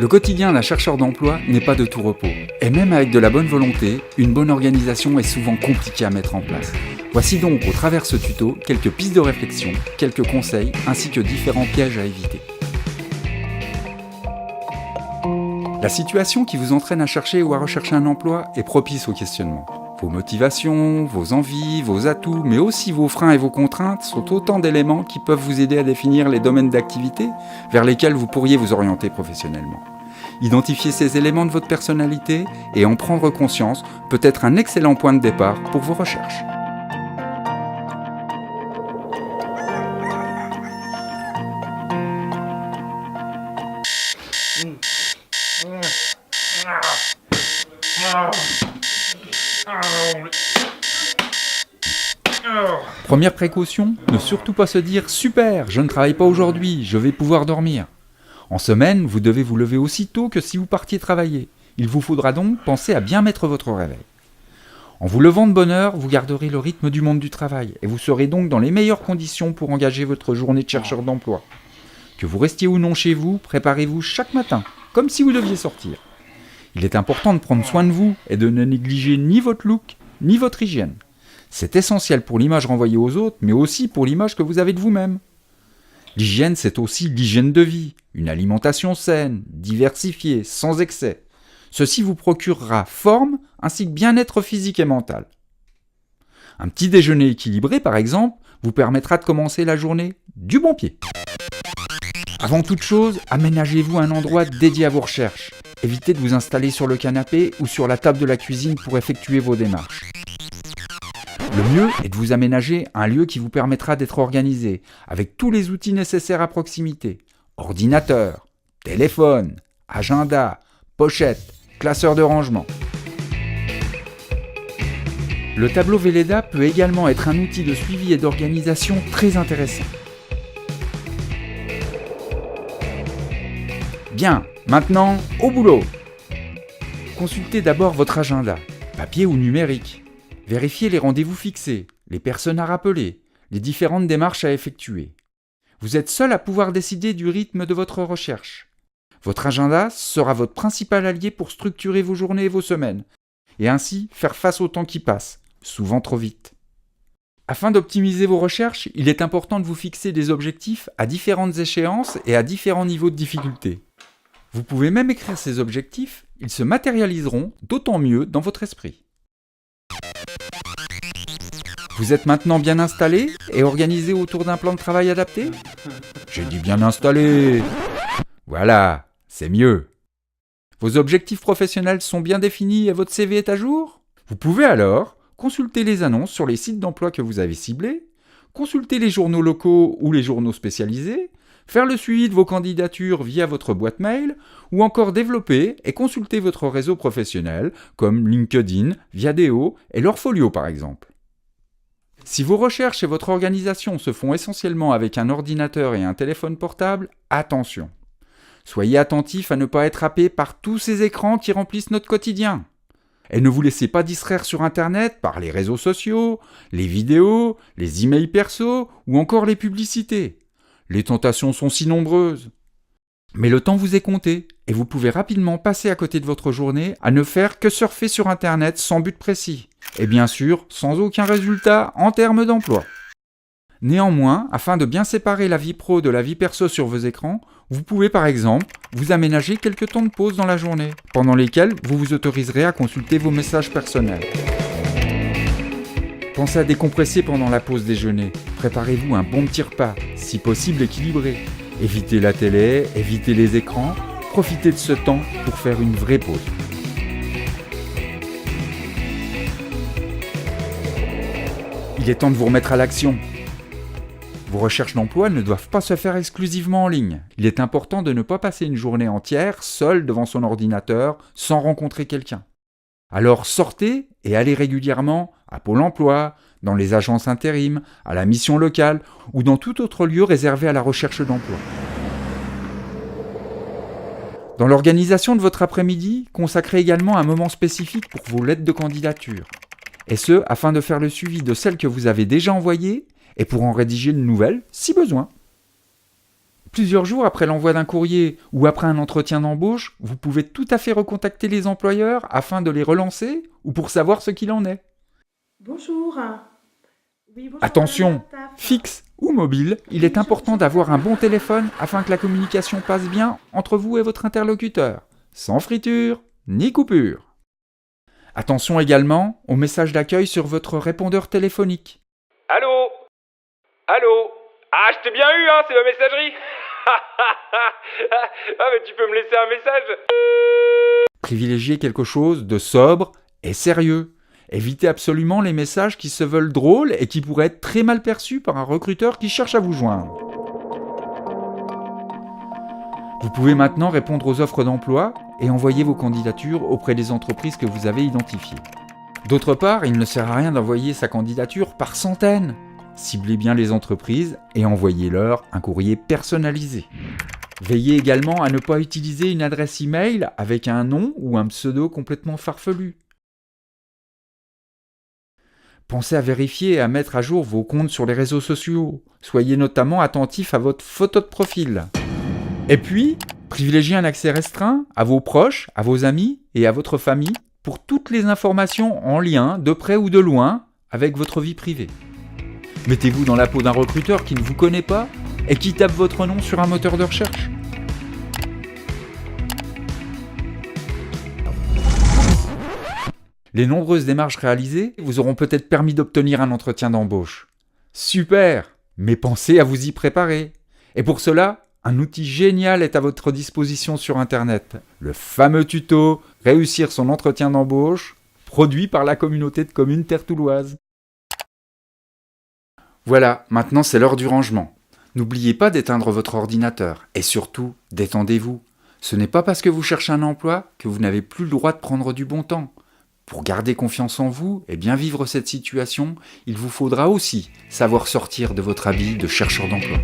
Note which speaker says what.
Speaker 1: Le quotidien d'un chercheur d'emploi n'est pas de tout repos. Et même avec de la bonne volonté, une bonne organisation est souvent compliquée à mettre en place. Voici donc, au travers ce tuto, quelques pistes de réflexion, quelques conseils, ainsi que différents pièges à éviter. La situation qui vous entraîne à chercher ou à rechercher un emploi est propice au questionnement. Vos motivations, vos envies, vos atouts, mais aussi vos freins et vos contraintes sont autant d'éléments qui peuvent vous aider à définir les domaines d'activité vers lesquels vous pourriez vous orienter professionnellement. Identifier ces éléments de votre personnalité et en prendre conscience peut être un excellent point de départ pour vos recherches. Première précaution, ne surtout pas se dire « Super, je ne travaille pas aujourd'hui, je vais pouvoir dormir ». En semaine, vous devez vous lever aussi tôt que si vous partiez travailler. Il vous faudra donc penser à bien mettre votre réveil. En vous levant de bonne heure, vous garderez le rythme du monde du travail et vous serez donc dans les meilleures conditions pour engager votre journée de chercheur d'emploi. Que vous restiez ou non chez vous, préparez-vous chaque matin, comme si vous deviez sortir. Il est important de prendre soin de vous et de ne négliger ni votre look, ni votre hygiène. C'est essentiel pour l'image renvoyée aux autres, mais aussi pour l'image que vous avez de vous-même. L'hygiène, c'est aussi l'hygiène de vie, une alimentation saine, diversifiée, sans excès. Ceci vous procurera forme ainsi que bien-être physique et mental. Un petit déjeuner équilibré, par exemple, vous permettra de commencer la journée du bon pied. Avant toute chose, aménagez-vous un endroit dédié à vos recherches. Évitez de vous installer sur le canapé ou sur la table de la cuisine pour effectuer vos démarches. Le mieux est de vous aménager un lieu qui vous permettra d'être organisé, avec tous les outils nécessaires à proximité. Ordinateur, téléphone, agenda, pochette, classeur de rangement. Le tableau Velleda peut également être un outil de suivi et d'organisation très intéressant. Bien, maintenant, au boulot. Consultez d'abord votre agenda, papier ou numérique. Vérifiez les rendez-vous fixés, les personnes à rappeler, les différentes démarches à effectuer. Vous êtes seul à pouvoir décider du rythme de votre recherche. Votre agenda sera votre principal allié pour structurer vos journées et vos semaines, et ainsi faire face au temps qui passe, souvent trop vite. Afin d'optimiser vos recherches, il est important de vous fixer des objectifs à différentes échéances et à différents niveaux de difficulté. Vous pouvez même écrire ces objectifs, ils se matérialiseront d'autant mieux dans votre esprit. Vous êtes maintenant bien installé et organisé autour d'un plan de travail adapté ? J'ai dit bien installé. Voilà, c'est mieux. Vos objectifs professionnels sont bien définis et votre CV est à jour ? Vous pouvez alors consulter les annonces sur les sites d'emploi que vous avez ciblés, consulter les journaux locaux ou les journaux spécialisés, faire le suivi de vos candidatures via votre boîte mail ou encore développer et consulter votre réseau professionnel comme LinkedIn, Viadeo et Lorfolio par exemple. Si vos recherches et votre organisation se font essentiellement avec un ordinateur et un téléphone portable, attention. Soyez attentifs à ne pas être happés par tous ces écrans qui remplissent notre quotidien. Et ne vous laissez pas distraire sur Internet par les réseaux sociaux, les vidéos, les emails perso ou encore les publicités. Les tentations sont si nombreuses. Mais le temps vous est compté et vous pouvez rapidement passer à côté de votre journée à ne faire que surfer sur Internet sans but précis. Et bien sûr, sans aucun résultat en termes d'emploi. Néanmoins, afin de bien séparer la vie pro de la vie perso sur vos écrans, vous pouvez par exemple vous aménager quelques temps de pause dans la journée, pendant lesquels vous vous autoriserez à consulter vos messages personnels. Pensez à décompresser pendant la pause déjeuner. Préparez-vous un bon petit repas, si possible équilibré. Évitez la télé, évitez les écrans, profitez de ce temps pour faire une vraie pause. Il est temps de vous remettre à l'action. Vos recherches d'emploi ne doivent pas se faire exclusivement en ligne. Il est important de ne pas passer une journée entière seul devant son ordinateur sans rencontrer quelqu'un. Alors sortez et allez régulièrement à Pôle emploi, dans les agences intérim, à la mission locale ou dans tout autre lieu réservé à la recherche d'emploi. Dans l'organisation de votre après-midi, consacrez également un moment spécifique pour vos lettres de candidature. Et ce, afin de faire le suivi de celles que vous avez déjà envoyées et pour en rédiger de nouvelles si besoin. Plusieurs jours après l'envoi d'un courrier ou après un entretien d'embauche, vous pouvez tout à fait recontacter les employeurs afin de les relancer ou pour savoir ce qu'il en est.
Speaker 2: Bonjour. Oui, bonjour.
Speaker 1: Attention,
Speaker 2: Madame Taf.
Speaker 1: fixe ou mobile, il est important d'avoir un bon téléphone afin que la communication passe bien entre vous et votre interlocuteur, sans friture ni coupure. Attention également aux messages d'accueil sur votre répondeur téléphonique.
Speaker 3: Allô? Allô? Ah, je t'ai bien eu, hein, c'est ma messagerie. Ah, mais tu peux me laisser un message?
Speaker 1: Privilégiez quelque chose de sobre et sérieux. Évitez absolument les messages qui se veulent drôles et qui pourraient être très mal perçus par un recruteur qui cherche à vous joindre. Vous pouvez maintenant répondre aux offres d'emploi et envoyer vos candidatures auprès des entreprises que vous avez identifiées. D'autre part, il ne sert à rien d'envoyer sa candidature par centaines. Ciblez bien les entreprises et envoyez-leur un courrier personnalisé. Veillez également à ne pas utiliser une adresse email avec un nom ou un pseudo complètement farfelu. Pensez à vérifier et à mettre à jour vos comptes sur les réseaux sociaux. Soyez notamment attentif à votre photo de profil. Et puis, privilégiez un accès restreint à vos proches, à vos amis et à votre famille pour toutes les informations en lien, de près ou de loin, avec votre vie privée. Mettez-vous dans la peau d'un recruteur qui ne vous connaît pas et qui tape votre nom sur un moteur de recherche. Les nombreuses démarches réalisées vous auront peut-être permis d'obtenir un entretien d'embauche. Super! Mais pensez à vous y préparer. Et pour cela, un outil génial est à votre disposition sur Internet. Le fameux tuto « Réussir son entretien d'embauche » produit par la communauté de communes tertouloises. Voilà, maintenant c'est l'heure du rangement. N'oubliez pas d'éteindre votre ordinateur et surtout, détendez-vous. Ce n'est pas parce que vous cherchez un emploi que vous n'avez plus le droit de prendre du bon temps. Pour garder confiance en vous et bien vivre cette situation, il vous faudra aussi savoir sortir de votre habit de chercheur d'emploi.